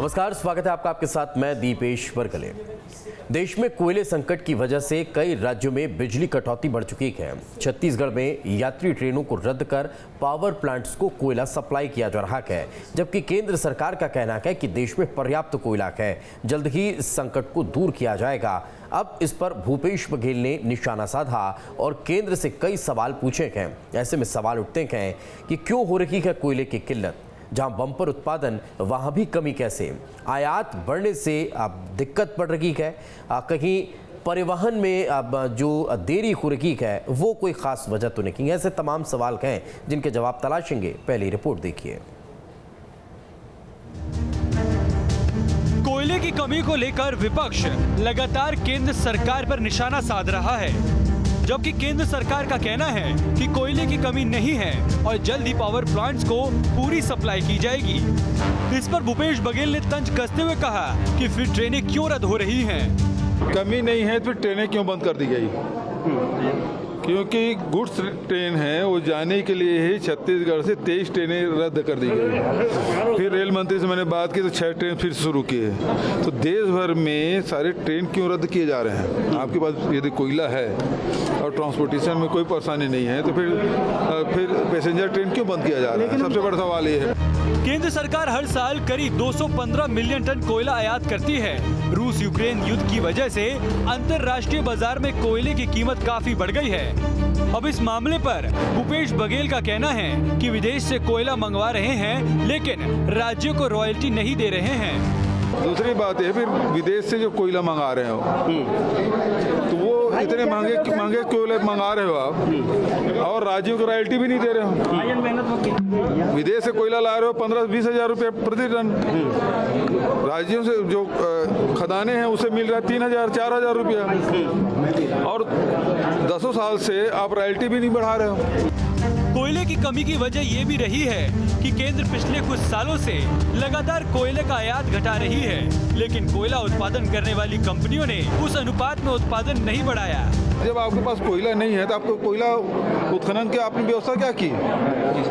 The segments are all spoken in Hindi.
नमस्कार, स्वागत है आपका। आपके साथ मैं दीपेश बरकले। देश में कोयले संकट की वजह से कई राज्यों में बिजली कटौती बढ़ चुकी है। छत्तीसगढ़ में यात्री ट्रेनों को रद्द कर पावर प्लांट्स को कोयला सप्लाई किया जा रहा है, जबकि केंद्र सरकार का कहना है कि देश में पर्याप्त कोयला है, जल्द ही संकट को दूर किया जाएगा। अब इस पर भूपेश बघेल ने निशाना साधा और केंद्र से कई सवाल पूछे हैं। ऐसे में सवाल उठते हैं कि क्यों हो रही है कोयले की किल्लत? जहां बम्पर उत्पादन वहां भी कमी कैसे? आयात बढ़ने से अब दिक्कत पड़ रही है, कहीं परिवहन में अब जो देरी हो रही है वो कोई खास वजह तो नहीं। ऐसे तमाम सवाल हैं जिनके जवाब तलाशेंगे। पहली रिपोर्ट देखिए। कोयले की कमी को लेकर विपक्ष लगातार केंद्र सरकार पर निशाना साध रहा है, जबकि केंद्र सरकार का कहना है कि कोयले की कमी नहीं है और जल्द ही पावर प्लांट्स को पूरी सप्लाई की जाएगी। इस पर भूपेश बघेल ने तंज कसते हुए कहा कि फिर ट्रेनें क्यों रद्द हो रही हैं? कमी नहीं है तो ट्रेनें क्यों बंद कर दी गई? क्योंकि गुड्स ट्रेन है, वो जाने के लिए ही छत्तीसगढ़ से 23 ट्रेनें रद्द कर दी गई। फिर रेल मंत्री से मैंने बात की तो 6 ट्रेन फिर शुरू किए। तो देश भर में सारे ट्रेन क्यों रद्द किए जा रहे हैं? आपके पास यदि कोयला है और ट्रांसपोर्टेशन में कोई परेशानी नहीं है तो फिर पैसेंजर ट्रेन क्यों बंद किया जा रहा है? सबसे बड़ा सवाल ये है। केंद्र सरकार हर साल करीब 215 मिलियन टन कोयला आयात करती है। रूस यूक्रेन युद्ध की वजह से अंतर्राष्ट्रीय बाजार में कोयले की कीमत काफी बढ़ गई है। अब इस मामले पर भूपेश बघेल का कहना है कि विदेश से कोयला मंगवा रहे हैं, लेकिन राज्यों को रॉयल्टी नहीं दे रहे हैं। दूसरी बात है, फिर विदेश से जो कोयला मंगा रहे हो तो वो इतने महंगे कोयले मंगा रहे हो आप और राज्यों को रॉयल्टी भी नहीं दे रहे हो। विदेश से कोयला ला रहे हो 15-20 हजार रुपये प्रति टन, राज्यों से जो खदाने हैं उसे मिल रहा है 3,000-4,000 रुपया, और 10 साल से आप रॉयल्टी भी नहीं बढ़ा रहे हो। कोयले की कमी की वजह ये भी रही है कि केंद्र पिछले कुछ सालों से लगातार कोयले का आयात घटा रही है, लेकिन कोयला उत्पादन करने वाली कंपनियों ने उस अनुपात में उत्पादन नहीं बढ़ाया। जब आपके पास कोयला नहीं है तो आपको कोयला उत्खनन की आपने व्यवस्था क्या की?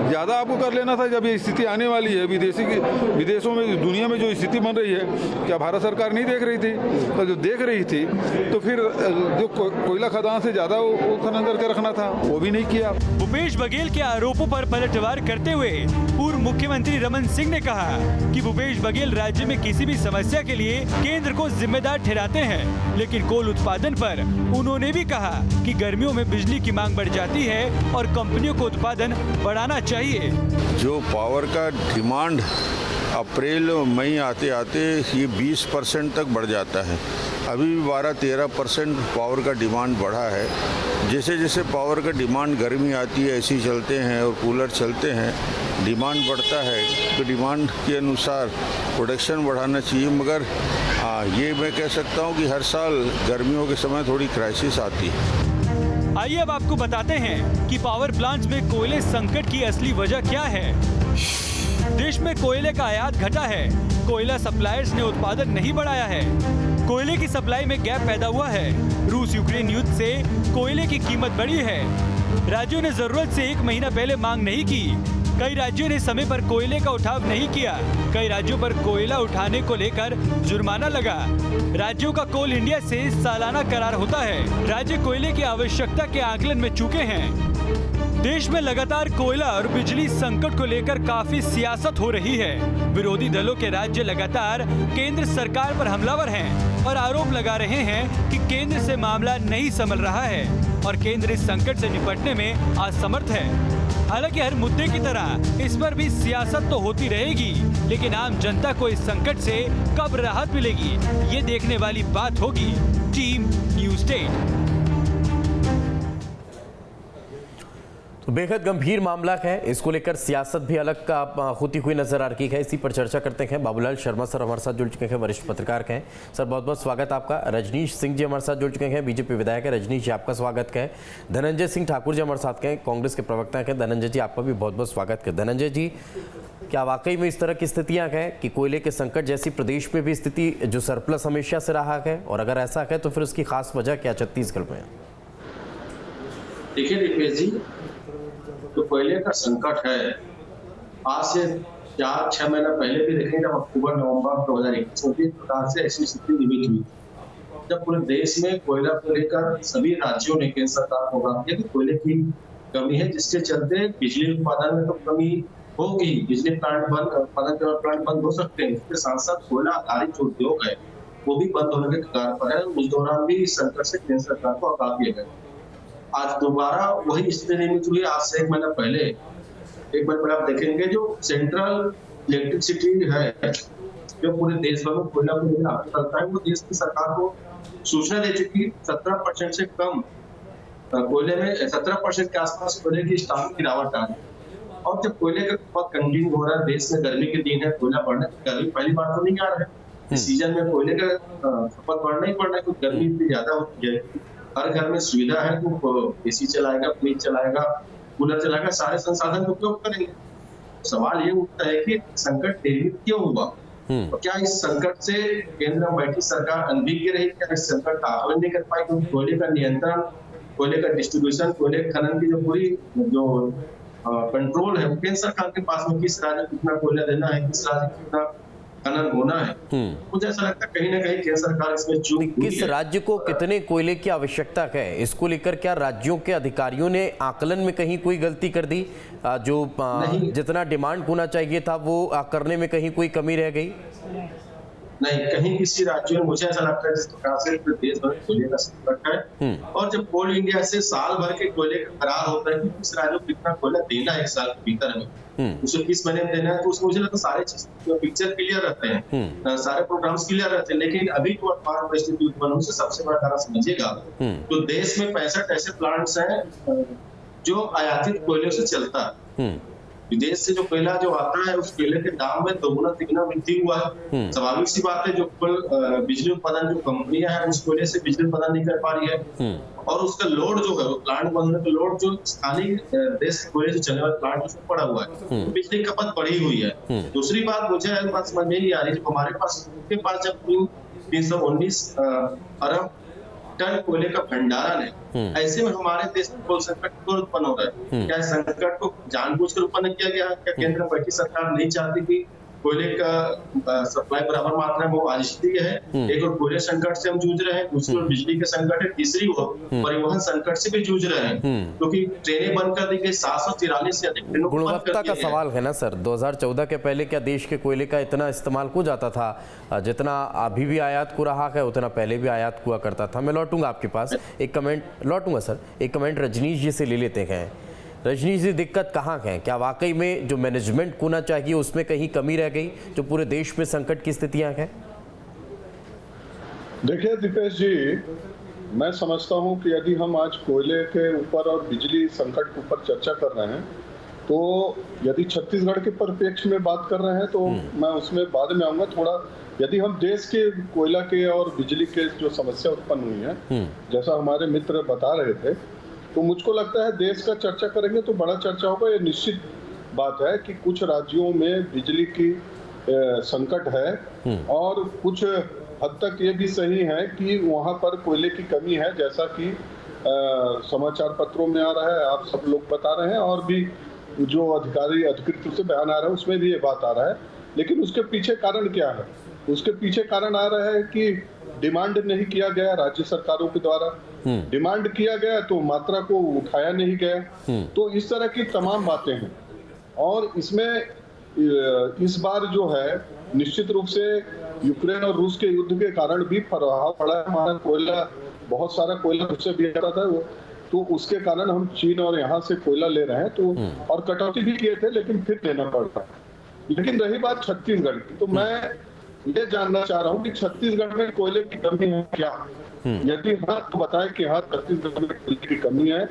ज़्यादा आपको कर लेना था। जब ये स्थिति आने वाली है विदेशों में, दुनिया में जो स्थिति बन रही है, क्या भारत सरकार नहीं देख रही थी? तो जो देख रही थी तो फिर जो कोयला खदान से ज़्यादा उत्खनन करके रखना था, वो भी नहीं किया। भूपेश बघेल के आरोपों पर पलटवार करते हुए पूर्व मुख्यमंत्री रमन सिंह ने कहा कि भूपेश बघेल राज्य में किसी भी समस्या के लिए केंद्र को जिम्मेदार ठहराते हैं, लेकिन कोल उत्पादन पर उन्होंने भी कहा कि गर्मियों में बिजली की मांग बढ़ जाती है और कंपनियों को उत्पादन बढ़ाना चाहिए। जो पावर का डिमांड अप्रैल मई आते आते ये 20% तक बढ़ जाता है। अभी भी 12-13% पावर का डिमांड बढ़ा है। जैसे जैसे पावर का डिमांड, गर्मी आती है ऐसी चलते हैं और कूलर चलते हैं, डिमांड बढ़ता है तो डिमांड के अनुसार प्रोडक्शन बढ़ाना चाहिए। मगर ये मैं कह सकता हूँ कि हर साल गर्मियों के समय थोड़ी क्राइसिस आती है। आइए अब आपको बताते हैं कि पावर प्लांट्स में कोयले संकट की असली वजह क्या है। देश में कोयले का आयात घटा है, कोयला सप्लायर्स ने उत्पादन नहीं बढ़ाया है, कोयले की सप्लाई में गैप पैदा हुआ है। रूस यूक्रेन युद्ध से कोयले की कीमत बढ़ी है। राज्यों ने जरूरत से 1 महीना पहले मांग नहीं की। कई राज्यों ने समय पर कोयले का उठाव नहीं किया। कई राज्यों पर कोयला उठाने को लेकर जुर्माना लगा। राज्यों का कोल इंडिया से सालाना करार होता है। राज्य कोयले की आवश्यकता के आकलन में चूके हैं। देश में लगातार कोयला और बिजली संकट को लेकर काफी सियासत हो रही है। विरोधी दलों के राज्य लगातार केंद्र सरकार पर हमलावर हैं और आरोप लगा रहे हैं कि केंद्र से मामला नहीं संभल रहा है और केंद्र इस संकट से निपटने में असमर्थ है। हालांकि हर मुद्दे की तरह इस पर भी सियासत तो होती रहेगी, लेकिन आम जनता को इस संकट से कब राहत मिलेगी, ये देखने वाली बात होगी। Team news 8। तो बेहद गंभीर मामला है, इसको लेकर सियासत भी अलग होती हुई नजर आ रही है। इसी पर चर्चा करते हैं। बाबूलाल शर्मा सर हमारे साथ जुड़ चुके हैं, वरिष्ठ पत्रकार हैं। सर बहुत बहुत स्वागत आपका। रजनीश सिंह जी हमारे साथ जुड़ चुके हैं, बीजेपी विधायक है। रजनीश जी आपका स्वागत है। धनंजय सिंह ठाकुर जी हमारे साथ हैं, कांग्रेस के प्रवक्ता हैं। धनंजय जी आपका भी बहुत बहुत स्वागत है। धनंजय जी, क्या वाकई में इस तरह की स्थितियां हैं कि कोयले के संकट जैसी प्रदेश में भी स्थिति जो सरप्लस हमेशा से रहा है, और अगर ऐसा है तो फिर उसकी खास वजह क्या छत्तीसगढ़ में? देखिए दीपेश जी, तो कोयले का संकट है आज से 4-6 महीना पहले भी देखें, जब अक्टूबर नवंबर 2021 में भी प्रकार से ऐसी स्थिति निर्मित हुई, जब पूरे देश में कोयला को लेकर सभी राज्यों ने केंद्र सरकार को कहा कि कोयले की कमी है, जिसके चलते बिजली उत्पादन में तो कमी होगी, बिजली प्लांट बंद हो सकते हैं। इसके साथ साथ कोयला आधारित जो उद्योग है वो भी बंद होने के कगार पर है। उस दौरान भी इस संकट से केंद्र सरकार को आगाह किया गया। आज दोबारा वही स्थिति निर्मित हुई। आज से एक महीना पहले आप देखेंगे जो सेंट्रल इलेक्ट्रिसिटी है जो पूरे देश भर में कोयला को लेकर आपूर्ति करता है, वो देश की सरकार को सूचना दे चुकी 17% से कम कोयले में 17% के आसपास कोयले की स्टॉक की गिरावट आ रही है। और जब कोयले का खपत कंटिन्यू हो रहा है, देश में गर्मी के दिन है, कोयला बढ़ने, गर्मी पहली बार तो नहीं आ रहा है, इस सीजन में कोयले का खपत बढ़ना ही बढ़ना है, क्योंकि गर्मी इतनी ज्यादा होती है। हर घर में सुविधा है, तो एसी चलाएगा, फ्रिज चलाएगा, कूलर चलाएगा, सारे संसाधन का उपयोग करेंगे। सवाल ये उठता है कि संकट निर्मित क्यों हुआ, तो क्या इस संकट से केंद्र में बैठी सरकार अनभिज्ञ रही, क्या इस संकट का आकलन नहीं कर पाई? क्योंकि कोयले का नियंत्रण, कोयले का डिस्ट्रीब्यूशन, कोयले खनन की जो पूरी जो कंट्रोल है वो केंद्र सरकार के पास में, किस राज्य को कितना कोयला देना है, किस राज्य को कितना खनन होना है। मुझे ऐसा लगता है कहीं ना कहीं केंद्र सरकार इसमें चूक हुई है। किस राज्य को कितने कोयले की आवश्यकता है, इसको लेकर क्या राज्यों के अधिकारियों ने आकलन में कहीं कोई गलती कर दी? जो जितना डिमांड होना चाहिए था वो करने में कहीं कोई कमी रह गई? नहीं, कहीं किसी राज्य में मुझे ऐसा लगता है जिस प्रकार से देश भर कोयले का संकट है, और जब कोल इंडिया से साल भर के कोयले का करार होता है कि किस राज्य को कितना कोयला देना है एक साल के भीतर में, उसे किस महीने में देना है, तो उसमें मुझे लगता है सारे चीज पिक्चर क्लियर रहते हैं, सारे प्रोग्राम्स क्लियर रहते हैं। लेकिन अभी जो वर्तमान परिस्थिति उत्पन्न हुई, सबसे बड़ा कारण समझिएगा, तो देश में 65 ऐसे प्लांट्स हैं जो आयातित कोयले से चलता है। विदेश से जो कोयला जो आता है, उस कोयले के दाम में दोगुना तिगुना वृद्धि हुआ है। स्वाभाविक सी बात है, जो बिजली उत्पादन जो कंपनियां हैं उस कोयले से बिजली उत्पादन नहीं कर पा रही है, और उसका लोड जो है वो प्लांट बनने का लोड जो स्थानीय देश के कोयले से चलने वाले प्लांट उसमें पड़ा हुआ है, तो बिजली खपत बढ़ी हुई है। दूसरी बात मुझे बात समझ में नहीं आ रही, जब हमारे पास उनके पास जब 319 अरब टन कोयले का भंडारण है, ऐसे में हमारे देश में कोल संकट क्यों उत्पन्न हो रहा है? क्या संकट को जानबूझकर उत्पन्न किया गया? क्या केंद्र में बैठी सरकार नहीं चाहती कि कोयले का सप्लाई बराबर मात्रा में वो आज स्थिति है? एक और कोयले संकट से हम जूझ रहे हैं, दूसरी ओर बिजली के संकट है, तीसरी ओर परिवहन संकट से भी जूझ रहे हैं, क्योंकि ट्रेनें बंद कर दी गई, 743 से अधिक ट्रेनों को बंद कर दिया गुणवत्ता का सवाल है ना सर। 2014 के पहले क्या देश के कोयले का इतना इस्तेमाल हो जाता था? जितना अभी भी आयात हो रहा है उतना पहले भी आयात हुआ करता था। मैं लौटूंगा आपके पास, एक कमेंट लौटूंगा सर, एक कमेंट रजनीश जी से ले लेते हैं। रजनीश जी, दिक्कत कहाँ है? क्या वाकई में जो मैनेजमेंट होना चाहिए उसमें कहीं कमी रह गई, जो पूरे देश में संकट की स्थितियां हैं? देखिए दीपेश जी, मैं समझता हूं कि यदि हम आज कोयले के ऊपर और बिजली संकट के ऊपर चर्चा कर रहे हैं, तो यदि छत्तीसगढ़ के परिप्रेक्ष्य में बात कर रहे हैं तो मैं उसमें बाद में आऊंगा थोड़ा। यदि हम देश के कोयला के और बिजली के जो समस्या उत्पन्न हुई है, जैसा हमारे मित्र बता रहे थे, तो मुझको लगता है देश का चर्चा करेंगे तो बड़ा चर्चा होगा। ये निश्चित बात है कि कुछ राज्यों में बिजली की संकट है, और कुछ हद तक ये भी सही है कि वहाँ पर कोयले की कमी है, जैसा कि समाचार पत्रों में आ रहा है, आप सब लोग बता रहे हैं, और भी जो अधिकारी अधिकृत से बयान आ रहा है उसमें भी ये बात आ रहा है। लेकिन उसके पीछे कारण क्या है? उसके पीछे कारण आ रहा है कि डिमांड नहीं किया गया राज्य सरकारों के द्वारा, डिमांड किया गया तो मात्रा को उठाया नहीं गया, तो इस तरह की तमाम बातें हैं। और इसमें इस बार जो है निश्चित रूप से यूक्रेन और रूस के युद्ध के कारण भी प्रभाव पड़ा है। हमारा कोयला, बहुत सारा कोयला उससे भी आता था, तो उसके कारण हम चीन और यहाँ से कोयला ले रहे हैं, तो और कटौती भी किए थे लेकिन फिर लेना पड़ता। लेकिन रही बात छत्तीसगढ़ की, तो मैं ये जानना चाह रहा हूँ कि छत्तीसगढ़ में कोयले की कमी है क्या? यदि हाँ तो बताएं कि हाँ छत्तीसगढ़ में कोयले की कमी है,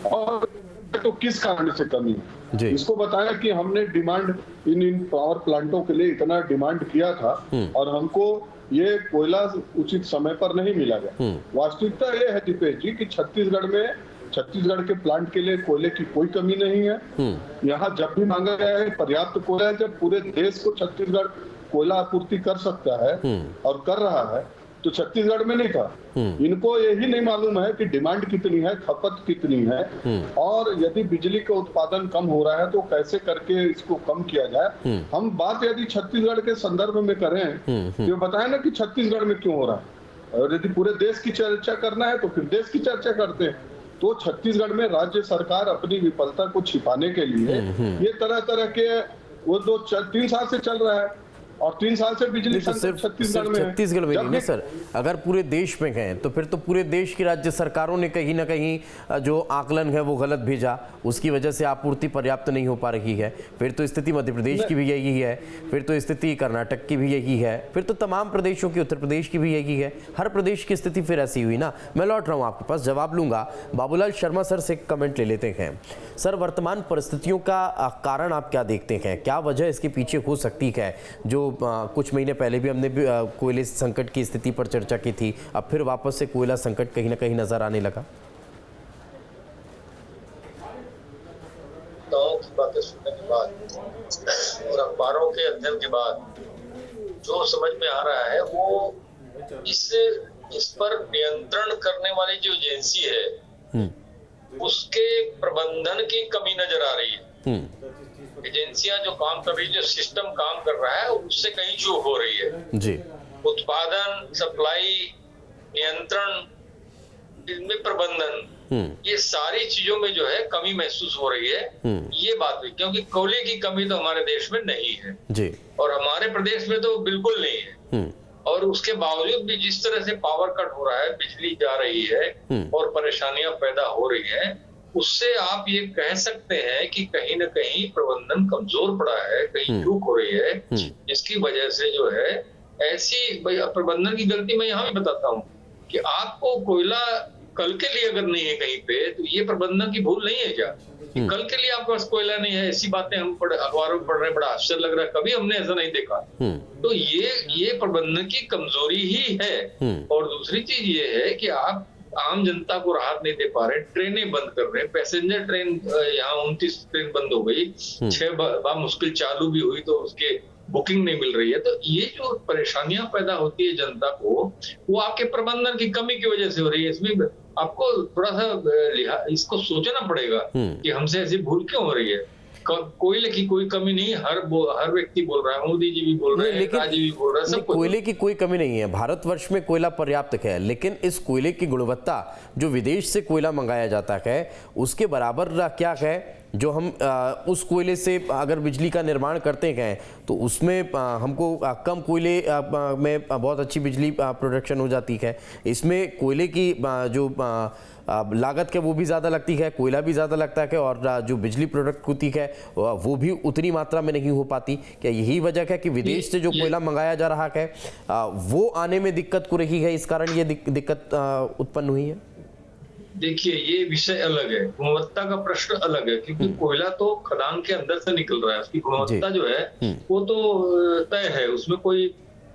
और तो किस कारण से कमी है इसको बताया कि हमने डिमांड इन पावर प्लांटों के लिए इतना डिमांड किया था और हमको ये कोयला उचित समय पर नहीं मिला गया। वास्तविकता ये है दीपेश जी कि छत्तीसगढ़ के प्लांट के लिए कोयले की कोई कमी नहीं है। यहाँ जब भी मांगा गया है पर्याप्त कोयला है, जब पूरे देश को छत्तीसगढ़ कोयला आपूर्ति कर सकता है और कर रहा है, तो छत्तीसगढ़ में नहीं था। इनको यही नहीं मालूम है कि डिमांड कितनी है, खपत कितनी है, और यदि बिजली का उत्पादन कम हो रहा है तो कैसे करके इसको कम किया जाए। हम बात यदि छत्तीसगढ़ के संदर्भ में करें तो बताए ना कि छत्तीसगढ़ में क्यों हो रहा है, और यदि पूरे देश की चर्चा करना है तो फिर देश की चर्चा करते हैं। तो छत्तीसगढ़ में राज्य सरकार अपनी विफलता को छिपाने के लिए ये तरह तरह के वो 3 साल से चल रहा है, और 3 साल से बिजली संकट छत्तीसगढ़ में नहीं ना सर, अगर पूरे देश में गए तो फिर तो पूरे देश की राज्य सरकारों ने कहीं ना कहीं जो आकलन है वो गलत भेजा, उसकी वजह से आपूर्ति पर्याप्त नहीं हो पा रही है। फिर तो स्थिति मध्य प्रदेश की भी यही है, फिर तो स्थिति कर्नाटक की भी यही है, फिर तो तमाम प्रदेशों की, उत्तर प्रदेश की भी यही है। हर प्रदेश की स्थिति फिर ऐसी हुई ना। मैं लौट रहा हूँ आपके पास, जवाब लूंगा। बाबूलाल शर्मा सर से कमेंट ले लेते हैं। सर, वर्तमान परिस्थितियों का कारण आप क्या देखते हैं, क्या वजह इसके पीछे हो सकती है? जो कुछ महीने पहले भी हमने कोयले संकट की स्थिति पर चर्चा की थी, अब फिर वापस से कोयला संकट कहीं ना कहीं नजर आने लगा। की बातें सुनने के बाद और अखबारों के अध्ययन के बाद जो समझ में आ रहा है वो इस पर नियंत्रण करने वाली जो एजेंसी है उसके प्रबंधन की कमी नजर आ रही है। एजेंसियां जो काम कर रही है, जो सिस्टम काम कर रहा है, उससे कहीं चूक हो रही है जी। उत्पादन, सप्लाई, नियंत्रण, इनमें प्रबंधन, ये सारी चीजों में जो है कमी महसूस हो रही है। ये बात हुई क्योंकि कोयले की कमी तो हमारे देश में नहीं है जी, और हमारे प्रदेश में तो बिल्कुल नहीं है। और उसके बावजूद भी जिस तरह से पावर कट हो रहा है, बिजली जा रही है और परेशानियां पैदा हो रही है, उससे आप ये कह सकते हैं कि कहीं ना कहीं प्रबंधन कमजोर पड़ा है, कहीं चूक हो रही है, जिसकी वजह से जो है ऐसी प्रबंधन की गलती। मैं यहाँ भी बताता हूँ कि आपको कोयला कल के लिए अगर नहीं है कहीं पे, तो ये प्रबंधन की भूल नहीं है क्या? कि कल के लिए आपके पास कोयला नहीं है, ऐसी बातें हम अखबारों में पढ़ रहे हैं, बड़ा आश्चर्य लग रहा है, कभी हमने ऐसा नहीं देखा। तो ये प्रबंधन की कमजोरी ही है। और दूसरी चीज ये है कि आप आम जनता को राहत नहीं दे पा रहे, ट्रेनें बंद कर रहे हैं। पैसेंजर ट्रेन यहाँ 29 ट्रेन बंद हो गई, 6 मुश्किल चालू भी हुई तो उसके बुकिंग नहीं मिल रही है। तो ये जो परेशानियां पैदा होती है जनता को, वो आपके प्रबंधन की कमी की वजह से हो रही है। इसमें आपको थोड़ा सा इसको सोचना पड़ेगा कि हमसे ऐसी भूल क्यों हो रही है। कोयले की कोई कमी नहीं, हर व्यक्ति बोल रहा है, मोदी जी भी बोल रहे हैं, राजी भी बोल रहा है, सब कोयले की कोई कमी नहीं है। भारतवर्ष में कोयला पर्याप्त है, लेकिन इस कोयले की गुणवत्ता जो विदेश से कोयला मंगाया जाता है उसके बराबर क्या है जो हम उस कोयले से अगर बिजली का निर्माण करते हैं तो उसमें हमको कम कोयले में बहुत अच्छी बिजली प्रोडक्शन हो जाती है। इसमें कोयले की जो लागत है वो भी ज़्यादा लगती है, कोयला भी ज़्यादा लगता है, और जो बिजली प्रोडक्ट होती है वो भी उतनी मात्रा में नहीं हो पाती। क्या यही वजह है कि विदेश से जो कोयला मंगाया जा रहा है वो आने में दिक्कत हो रही है, इस कारण ये दिक्कत उत्पन्न हुई है? देखिए, ये विषय अलग है, गुणवत्ता का प्रश्न अलग है, क्योंकि कोयला तो खदान के अंदर से निकल रहा है, उसकी गुणवत्ता जो है वो तो तय है, उसमें कोई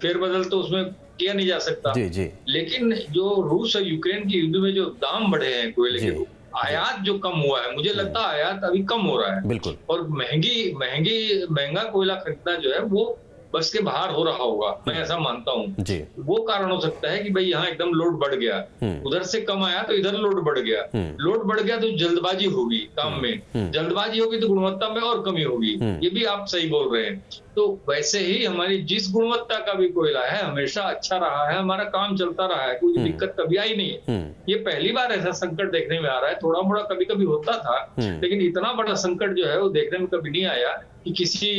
फेरबदल तो उसमें किया नहीं जा सकता। जी। लेकिन जो रूस और यूक्रेन के युद्ध में जो दाम बढ़े हैं कोयले के, आयात जो कम हुआ है, मुझे लगता है आयात अभी कम हो रहा है बिल्कुल, और महंगा कोयला खरीदना जो है वो बस के बाहर हो रहा होगा, मैं ऐसा मानता हूँ। वो कारण हो सकता है कि भाई यहाँ एकदम लोड बढ़ गया, उधर से कम आया तो इधर लोड बढ़ गया, लोड बढ़ गया तो जल्दबाजी होगी काम में, जल्दबाजी होगी तो गुणवत्ता में और कमी होगी। ये भी आप सही बोल रहे हैं। तो वैसे ही हमारी जिस गुणवत्ता का भी कोयला है हमेशा अच्छा रहा है, हमारा काम चलता रहा है, कोई दिक्कत कभी आई नहीं है। ये पहली बार ऐसा संकट देखने में आ रहा है, थोड़ा मोड़ा कभी कभी होता था, लेकिन इतना बड़ा संकट जो है वो देखने में कभी नहीं आया कि किसी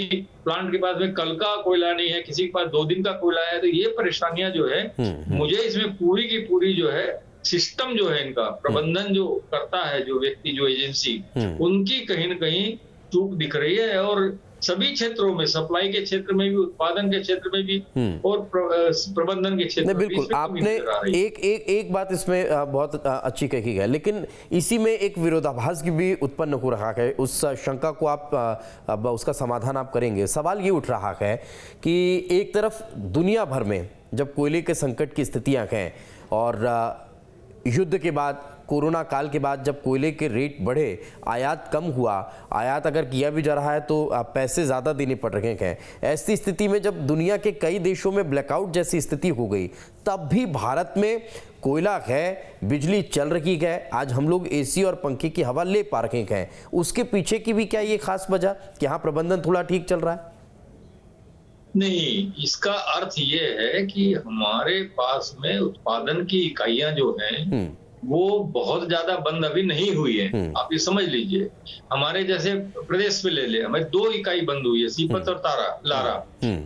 प्लांट के पास में कल का कोयला नहीं है, किसी के पास 2 दिन का कोयला है। तो ये परेशानियां जो है, मुझे इसमें पूरी की पूरी जो है सिस्टम जो है इनका प्रबंधन जो करता है, जो व्यक्ति, जो एजेंसी, उनकी कहीं ना कहीं चूक दिख रही है। और सभी क्षेत्रों में, सप्लाई के क्षेत्र में भी, उत्पादन के क्षेत्र में भी और प्रबंधन के क्षेत्र में भी। बिल्कुल, आपने एक बात इसमें बहुत अच्छी कही है, लेकिन इसी में एक विरोधाभास की भी उत्पन्न हो रहा है। उस शंका को आप उसका समाधान आप करेंगे। सवाल ये उठ रहा है कि एक तरफ दुनिया भर में जब कोयले के संकट की स्थितियां हैं और युद्ध के बाद कोरोना काल के बाद जब कोयले के रेट बढ़े, आयात कम हुआ, आयात अगर किया भी जा रहा है तो पैसे ज़्यादा देने पड़ रहे हैं। ऐसी स्थिति में जब दुनिया के कई देशों में ब्लैकआउट जैसी स्थिति हो गई, तब भी भारत में कोयला है, बिजली चल रही है, आज हम लोग एसी और पंखे की हवा ले पा रहे हैं। उसके पीछे की भी क्या ये खास वजह कि यहाँ प्रबंधन थोड़ा ठीक चल रहा है? नहीं, इसका अर्थ ये है कि हमारे पास में उत्पादन की इकाइयां जो हैं वो बहुत ज्यादा बंद अभी नहीं हुई है। आप ये समझ लीजिए, हमारे जैसे प्रदेश में ले ले, हमें 2 इकाई बंद हुई है, सीपत और लारा।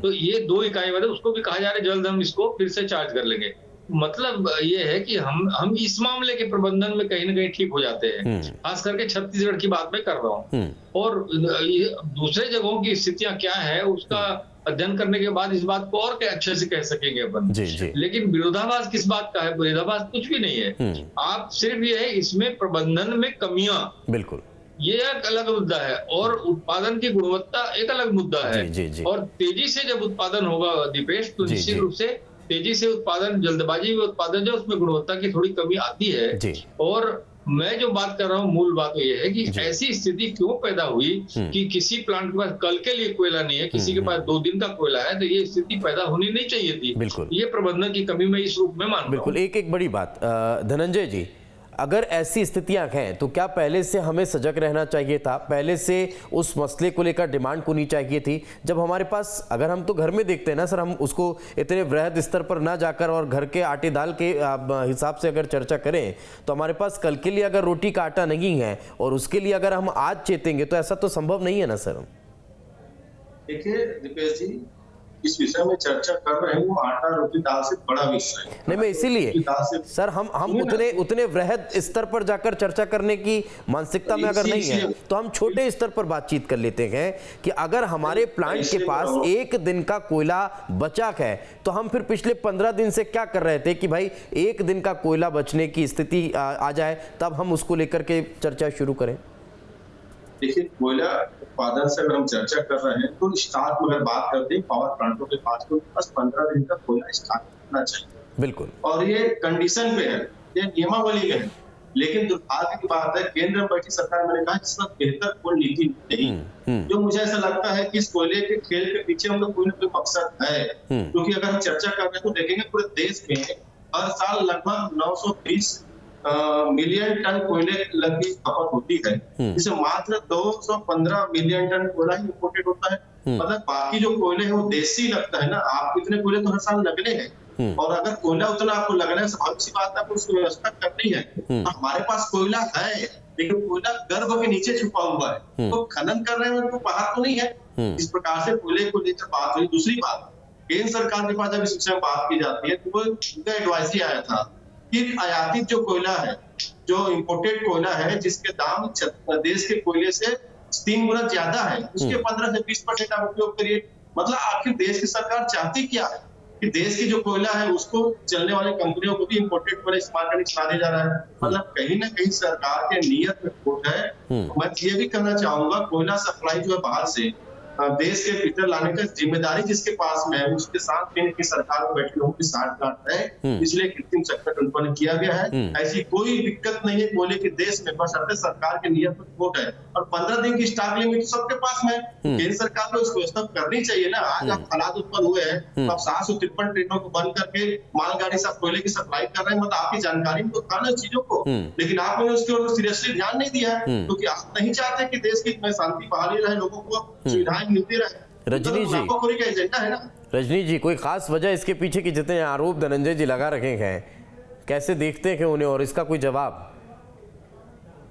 तो ये 2 इकाई बंद है, उसको भी कहा जा रहा है जल्द हम इसको फिर से चार्ज कर लेंगे। मतलब ये है कि हम इस मामले के प्रबंधन में कहीं ना कहीं ठीक हो जाते हैं। खास करके छत्तीसगढ़ की बात मैं कर रहा हूँ, और दूसरे जगहों की स्थितियां क्या है उसका अध्ययन करने के बाद इस बात को और अच्छे से कह सकेंगे अपन। लेकिन विरोधाभास किस बात का है? विरोधाभास कुछ भी नहीं है। आप सिर्फ ये है इसमें प्रबंधन में कमियां, बिल्कुल, ये एक अलग मुद्दा है, और उत्पादन की गुणवत्ता एक अलग मुद्दा है। और तेजी से जब उत्पादन होगा दीपेश, तो निश्चित रूप से तेजी से उत्पादन, जल्दबाजी में उत्पादन जो उसमें गुणवत्ता की थोड़ी कमी आती है। और मैं जो बात कर रहा हूँ, मूल बात तो ये है कि ऐसी स्थिति क्यों पैदा हुई कि किसी प्लांट के पास कल के लिए कोयला नहीं है, किसी के पास 2 दिन का कोयला है, तो ये स्थिति पैदा होनी नहीं चाहिए थी। बिल्कुल, ये प्रबंधन की कमी मैं इस रूप में मानता हूं। बिल्कुल, एक बड़ी बात धनंजय जी, अगर ऐसी स्थितियां हैं तो क्या पहले से हमें सजग रहना चाहिए था? पहले से उस मसले को लेकर डिमांड होनी चाहिए थी? जब हमारे पास, अगर हम तो घर में देखते हैं ना सर, हम उसको इतने वृहद स्तर पर ना जाकर और घर के आटे दाल के हिसाब से अगर चर्चा करें तो हमारे पास कल के लिए अगर रोटी का आटा नहीं है और उसके लिए अगर हम आज चेतेंगे तो ऐसा तो संभव नहीं है ना सर। देखिए दीपेश जी, इस विषय में चर्चा कर रहे हैं वो आटा रोटी दाल से बड़ा विषय है। नहीं, मैं इसीलिए सर हम उतने वृहद स्तर पर जाकर चर्चा करने की मानसिकता में अगर नहीं है तो हम छोटे स्तर पर बातचीत कर लेते हैं कि अगर हमारे प्लांट के पास 1 दिन का कोयला बचा है तो हम फिर पिछले 15 दिन से क्या कर रहे थे कि भाई 1 दिन का कोयला बचने की स्थिति आ जाए तब हम उसको लेकर के चर्चा शुरू करें। देखिए, कोयला उत्पादन से अगर हम चर्चा कर रहे हैं तो स्टॉक में अगर बात करते हैं पावर प्लांटों के पास, तो बस 15 दिन का कोयला स्टॉक रखना चाहिए। बिल्कुल, और ये कंडीशन पे है, ये नियमावली में है। लेकिन दुर्भाग्य की बात है, केंद्र बैठी सरकार, मैंने कहा इस वक्त बेहतर कोई नीति नहीं। जो मुझे ऐसा लगता है कि इस कोयले के खेल के पीछे हम लोग कोई ना कोई मकसद है। क्योंकि अगर हम चर्चा कर रहे हैं तो देखेंगे पूरे देश में हर साल लगभग 920 मिलियन टन कोयले की खपत होती है, जिसे मात्र 215 मिलियन टन कोयला ही इंपोर्टेड होता है। मतलब बाकी जो कोयले हैं वो देसी लगता है ना, आपको इतने कोयले तो हर साल लगने हैं, और अगर कोयला उतना आपको लगना है, स्वाभाविक सी बात है आपको उसकी व्यवस्था करनी है। हमारे पास कोयला है लेकिन कोयला गर्भ के नीचे छुपा हुआ है, तो खनन कर रहे हैं तो बाहर तो नहीं है। इस प्रकार से कोयले को लेकर बात हुई। दूसरी बात, केंद्र सरकार के पास जब इस विषय में बात की जाती है तो वो उनका एडवाइजरी आया था कि आयातित जो कोयला है, जो इंपोर्टेड कोयला है, जिसके दाम देश के कोयले से 3 गुना ज्यादा है, उसके 15 से 20% आप उपयोग करिए। मतलब आखिर देश की सरकार चाहती क्या है कि देश की जो कोयला है उसको चलने वाली कंपनियों को भी इंपोर्टेड कोयला इस्तेमाल करने चला दिया जा रहा है। मतलब कहीं ना कहीं सरकार के नियत में खोट है। मैं ये भी कहना चाहूंगा, कोयला सप्लाई जो है बाहर से देश के भीतर लाने का जिम्मेदारी जिसके पास में है, उसके साथ की सरकार में बैठे लोगों की साठगांठ है, इसलिए कृत्रिम संकट उत्पन्न किया गया है। ऐसी कोई दिक्कत नहीं है कोयले के देश में, बशर्ते सरकार के नियत में खोट है। और 15 दिन की स्टॉक लिमिट सबके पास में, केंद्र सरकार को इसको व्यवस्था करनी चाहिए ना। आज आप हालात उत्पन्न हुए हैं, अब 753 ट्रेनों को बंद करके मालगाड़ी से कोयले की सप्लाई कर रहे हैं। मतलब आपकी जानकारी में तो था ना चीजों को, लेकिन आपने उसकी ओर सीरियसली ध्यान नहीं दिया है, क्योंकि आप नहीं चाहते कि देश की शांति बहाली रहे, लोगों को सुविधाएं मिलती रहे। रजनी जी, एजेंडा है ना। रजनी जी, कोई खास वजह इसके पीछे की जितने आरोप धनंजय जी लगा रखे हैं, कैसे देखते हैं उन्हें, और इसका कोई जवाब?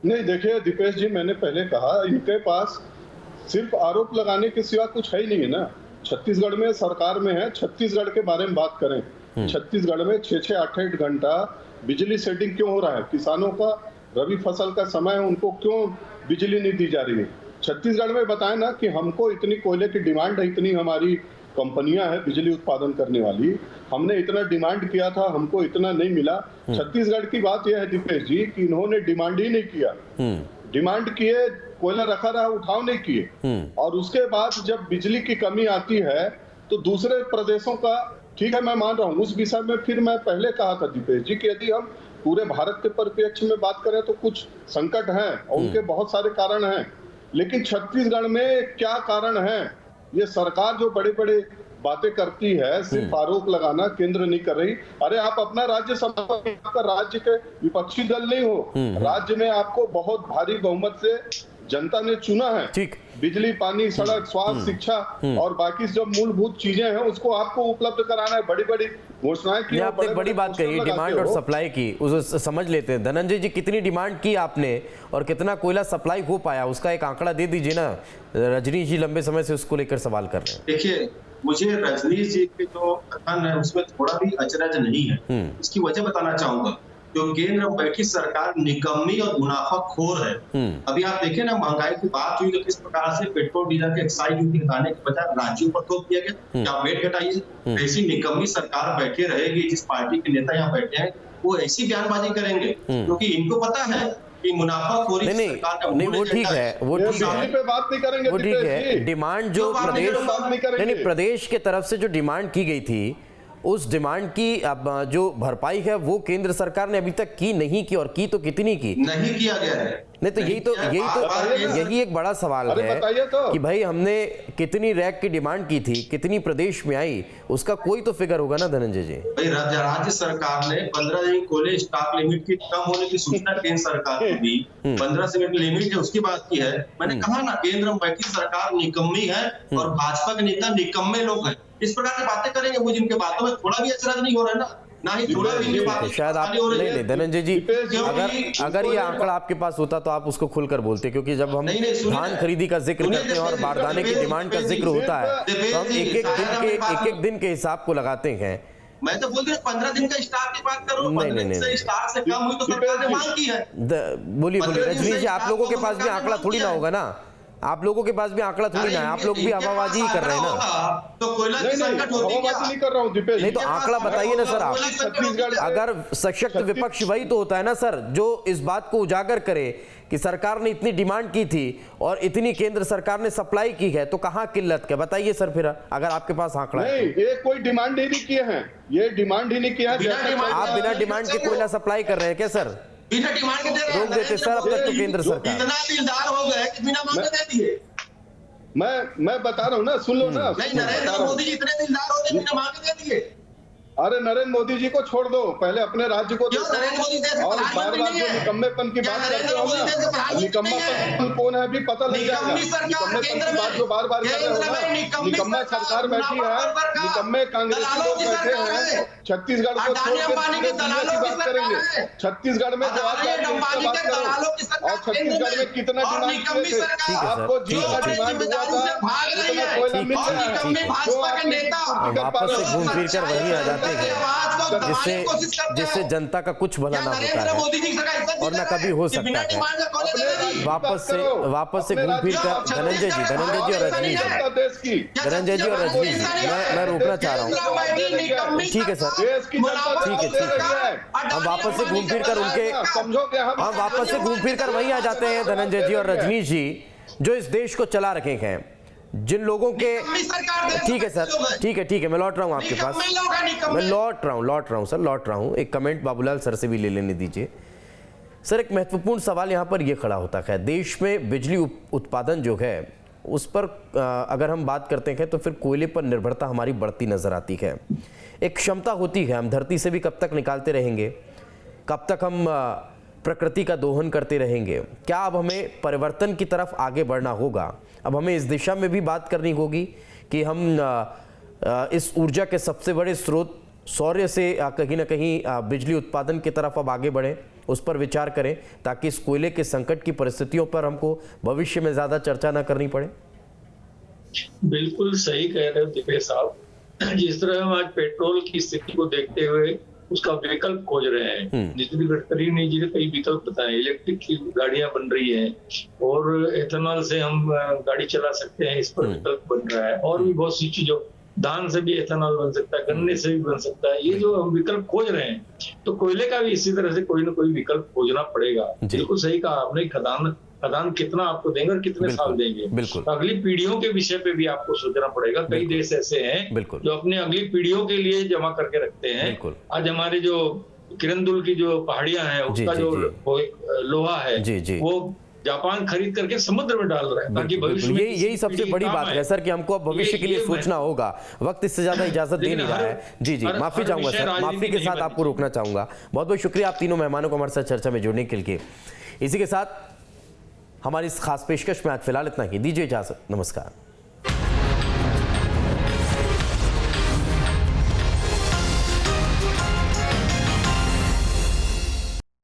नहीं, देखिए दीपेश जी, मैंने पहले कहा इनके पास सिर्फ आरोप लगाने के सिवा कुछ है ही नहीं है ना। छत्तीसगढ़ में सरकार में है, छत्तीसगढ़ के बारे में बात करें, छत्तीसगढ़ में 6-6, 8-8 घंटा बिजली सेटिंग क्यों हो रहा है? किसानों का रबी फसल का समय है, उनको क्यों बिजली नहीं दी जा रही है? छत्तीसगढ़ में बताएं ना कि हमको इतनी कोयले की डिमांड है, इतनी हमारी कंपनियां हैं बिजली उत्पादन करने वाली, हमने इतना डिमांड किया था, हमको इतना नहीं मिला। छत्तीसगढ़ की बात यह है दीपेश जी कि इन्होंने डिमांड ही नहीं किया, डिमांड किए, कोयला रखा रहा, उठाव नहीं किए। और उसके बाद जब बिजली की कमी आती है तो दूसरे प्रदेशों का, ठीक है मैं मान रहा हूँ उस विषय में, फिर मैं पहले कहा था दीपेश जी कि यदि हम पूरे भारत के परिप्रेक्ष्य में बात करें तो कुछ संकट हैं और उनके बहुत सारे कारण हैं, लेकिन छत्तीसगढ़ में क्या कारण है? ये सरकार जो बड़े बड़े बातें करती है, सिर्फ आरोप लगाना, केंद्र नहीं कर रही। अरे आप अपना राज्य संभालिए, आपका राज्य के विपक्षी दल नहीं हो, राज्य में आपको बहुत भारी बहुमत से जनता ने चुना है। ठीक, बिजली, पानी, सड़क, स्वास्थ्य, शिक्षा और बाकी जो मूलभूत चीजें हैं उसको आपको उपलब्ध कराना है। बड़ी बड़ी घोषणाएं की, आपने एक बड़ी बात कही डिमांड और सप्लाई की, उसे समझ लेते हैं। धनंजय जी, कितनी डिमांड की आपने और कितना कोयला सप्लाई हो पाया, उसका एक आंकड़ा दे दीजिए ना। रजनीश जी लंबे समय से उसको लेकर सवाल कर रहे हैं। देखिए, मुझे रजनीश जी के जो कथन है उसमें थोड़ा भी अचरज नहीं है। इसकी वजह बताना चाहूंगा। जो केंद्र में बैठी सरकार निकम्मी और मुनाफाखोर है। अभी आप देखें ना, महंगाई की बात हुई तो किस प्रकार से पेट्रोल डीजल के एक्साइज ड्यूटी घटाने के बजाय राज्यों पर थोप दिया गया, क्या वेट घटाइए। ऐसी निकम्मी सरकार बैठे रहेगी, जिस पार्टी के नेता यहाँ बैठे हैं वो ऐसी बयानबाजी करेंगे, क्योंकि इनको पता है कि मुनाफाखोरी नहीं, वो ठीक है, वो ठीक है, पे बात नहीं करेंगे, वो ठीक है। डिमांड जो प्रदेश के तरफ से जो डिमांड की गई थी, उस डिमांड की अब जो भरपाई है वो केंद्र सरकार ने अभी तक की नहीं की, और की तो कितनी की? नहीं किया गया है। नहीं तो यही एक बड़ा सवाल है कि भाई हमने कितनी रैक की डिमांड की थी, कितनी प्रदेश में आई, उसका कोई तो फिगर होगा ना धनंजय जी। भाई राज्य सरकार ने 15 दिन कोयले स्टॉक लिमिट की कम होने की सूचना केंद्र सरकार को दी। 15 से लिमिट है उसकी बात की है। मैंने कहा ना, केंद्र में बैठी सरकार निकम्मी है और भाजपा के नेता निकम्मे लोग हैं। इस प्रकार की बातें करेंगे वो, जिनके बातों में थोड़ा भी अचरज नहीं हो रहा है ना ही थोड़ा भी शायद आप नहीं धनंजय जी, अगर ये आंकड़ा आपके पास होता तो आप उसको खुलकर बोलते, क्योंकि जब हम धान खरीदी का जिक्र करते हैं और बारदाने की डिमांड का जिक्र होता है तो हम एक दिन के हिसाब को लगाते हैं। मैं तो बोल रहा हूं 15 दिन का स्टॉक की बात करो। नहीं, स्टॉक से कम हुई तो सरकार ने मांग की है। बोलिए रजनीश जी, आप लोगों के पास भी आंकड़ा थोड़ी ना होगा ना, आप लोगों के पास भी आंकड़ा थोड़ी ना है, आप लोग भी हवाबाजी ही कर रहे हैं ना। तो कोयला की संकट होती है, नहीं कर रहा हूं दीपेश। नहीं तो आंकड़ा बताइए ना सर आप। अगर सशक्त विपक्ष वही तो होता है ना सर, जो इस बात को उजागर करे कि सरकार ने इतनी डिमांड की थी और इतनी केंद्र सरकार ने सप्लाई की है, तो कहाँ किल्लत क्या? बताइए सर फिर, अगर आपके पास आंकड़ा है। नहीं, ये कोई डिमांड ही नहीं किए हैं, ये डिमांड ही नहीं किया। आप बिना डिमांड के कोयला सप्लाई कर रहे हैं क्या सर? बिना डिमांड के दे रहे हैं, रोक देते सर अब तक तो केंद्र सरकार। इतना दिलदार हो गए कि बिना मांगे दे दिए। मैं बता रहा हूँ ना, सुन लो ना। नहीं, नरेंद्र मोदी जी इतने दिलदार हो गए बिना मांगे दे दिए। अरे नरेंद्र मोदी जी को छोड़ दो, पहले अपने राज्य को देखो। और बार बार जो निकम्मेपन की बात करते हो ना, निकम्मापन कौन है भी पता लग जाएगा। निकम्मेपन की बात जो बार बार कर रहे हो ना, निकम्मा सरकार बैठी है, निकम्मे कांग्रेसी लोग बैठे हैं। छत्तीसगढ़ को छोड़ के बात करेंगे। छत्तीसगढ़ में जवाब बात करो, और छत्तीसगढ़ में कितना डिमांड किए थे आपको? जितना डिमांड हुआ था उतना कोयला मिल रहा है। वापस से घूम फिर कर वही आ जाते हैं जिससे जनता का कुछ भला ना होता है और ना कभी हो सकता है। वापस से घूम फिर कर धनंजय जी और रजनीश जी, मैं रोकना चाह रहा हूँ। ठीक है सर, ठीक है। हम वापस से घूम फिर कर हम वापस से घूम फिर कर वही आ जाते हैं धनंजय जी और रजनीश जी, जो इस देश को चला रखे हैं, जिन लोगों के। ठीक है सर, ठीक है, मैं लौट रहा हूँ आपके पास, मैं लौट रहा हूँ। एक कमेंट बाबूलाल सर से भी ले लेने दीजिए। सर, एक महत्वपूर्ण सवाल यहाँ पर यह खड़ा होता है, देश में बिजली उत्पादन जो है उस पर अगर हम बात करते हैं तो फिर कोयले पर निर्भरता हमारी बढ़ती नजर आती है। एक क्षमता होती है, हम धरती से भी कब तक निकालते रहेंगे, कब तक हम प्रकृति का दोहन करते रहेंगे? क्या अब हमें परिवर्तन की तरफ आगे बढ़ना होगा? अब हमें इस दिशा में भी बात करनी होगी कि हम इस ऊर्जा के सबसे बड़े स्रोत सौर्य से कहीं ना कहीं बिजली उत्पादन की तरफ अब आगे बढ़ें, उस पर विचार करें, ताकि इस कोयले के संकट की परिस्थितियों पर हमको भविष्य में ज्यादा चर्चा ना करनी पड़े। बिल्कुल सही कह रहे हो दिपेश साहब। जिस तरह हम आज पेट्रोल की स्थिति को देखते हुए उसका विकल्प खोज रहे हैं, नितिन गडकरी ने जी कई विकल्प बताए। इलेक्ट्रिक गाड़ियां बन रही हैं और एथेनॉल से हम गाड़ी चला सकते हैं, इस पर विकल्प बन रहा है। और भी बहुत सी चीजों, धान से भी एथेनॉल बन सकता है, गन्ने से भी बन सकता है। ये जो हम विकल्प खोज रहे हैं, तो कोयले का भी इसी तरह से कोई ना कोई विकल्प खोजना पड़ेगा। बिल्कुल सही कहा आपने। खदान कितना आपको देंगे और कितने साल देंगे, अगली पीढ़ियों के विषय पे भी आपको सोचना पड़ेगा। कई देश ऐसे हैं जो अपने अगली पीढ़ियों के लिए जमा करके रखते हैं। आज हमारे जो किरंदुल की जो पहाड़ियां हैं उसका जी, जो जी। लोहा है जी। वो जापान खरीद करके समुद्र में डाल रहा है ताकि भविष्य में यही सबसे बड़ी बात है सर कि हमको अब भविष्य के लिए सोचना होगा। वक्त इससे ज्यादा इजाजत दे नहीं रहा है। जी, माफी चाहूंगा सर, माफी के साथ आपको रोकना चाहूंगा। बहुत बहुत शुक्रिया आप तीनों मेहमानों को हमारे साथ चर्चा में जुड़ने के लिए। इसी के साथ हमारी इस खास पेशकश में आज फिलहाल इतना ही। दीजिए इजाजत, नमस्कार।